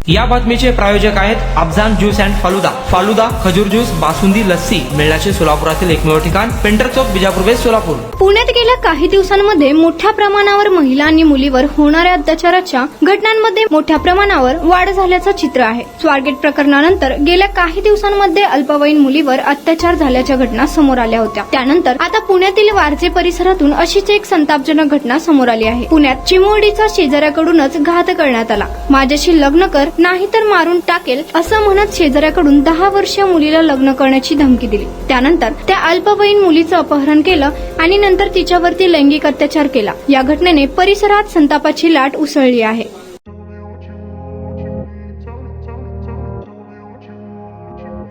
या बातमीचे प्रायोजक आहेत अफजान ज्यूस अँड फालुदा. फालुदा, खजूर ज्यूस, बासुंदी, लस्सी मिळण्याचे सोलापुरातील एकमेव ठिकाण, पेंटर चौक, बिजापूर वेस्ट, सोलापूर. पुण्यात गेल्या काही दिवसांमध्ये मोठ्या प्रमाणावर महिला आणि मुलीवर होणाऱ्या अत्याचाराच्या घटनांमध्ये मोठ्या प्रमाणावर वाढ झाल्याचं चित्र आहे. स्वारगेट प्रकरणानंतर गेल्या काही दिवसांमध्ये अल्पवयीन मुलीवर अत्याचार झाल्याच्या घटना समोर आल्या होत्या. त्यानंतर आता पुण्यातील वारजे परिसरातून अशीच एक संतापजनक घटना समोर आली आहे. पुण्यात चिमोडीचा शेजाऱ्याकडूनच घात करण्यात आला. माझ्याशी लग्न कर नाही तर मारून टाकेल असं म्हणत शेजाऱ्याकडून 10 वर्षीय मुलीला लग्न करण्याची धमकी दिली. त्यानंतर त्या अल्पवयीन मुलीचं अपहरण केलं आणि नंतर तिच्यावरती लैंगिक अत्याचार केला. या घटनेने परिसरात संतापाची लाट उसळली आहे.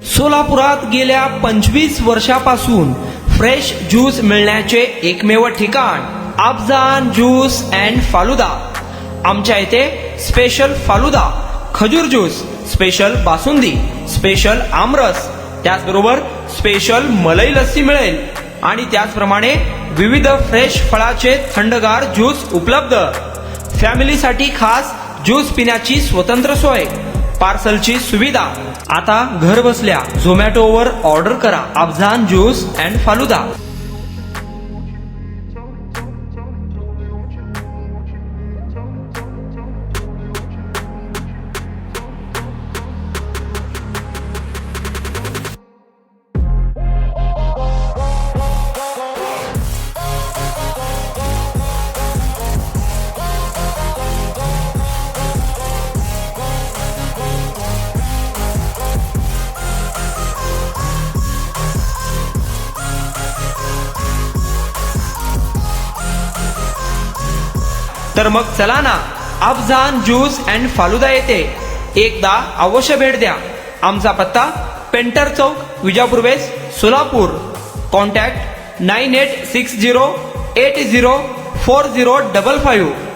सोलापुरात गेल्या 25 वर्षापासून फ्रेश ज्यूस मिळण्याचे एकमेव ठिकाण अफजान ज्यूस अँड फालुदा. आमच्या इथे स्पेशल फालुदा, खजूर ज्यूस, स्पेशल बासुंदी, स्पेशल आमरस, त्याचबरोबर स्पेशल मलाई लस्सी मिळेल आणि त्याचप्रमाणे विविध फ्रेश फळाचे थंडगार ज्यूस उपलब्ध. फॅमिलीसाठी खास ज्यूस पिण्याची स्वतंत्र सोय, पार्सलची सुविधा. आता घर बसल्या झोमॅटोवर ऑर्डर करा अफजान ज्यूस अँड फालुदा. तर मग चला ना अफजान ज्यूस अँड फालुदा येथे एकदा अवश्य भेट द्या. आमचा पत्ता पेंटर चौक, विजापूर वेस्ट, सोलापूर. कॉन्टॅक्ट 9860804055.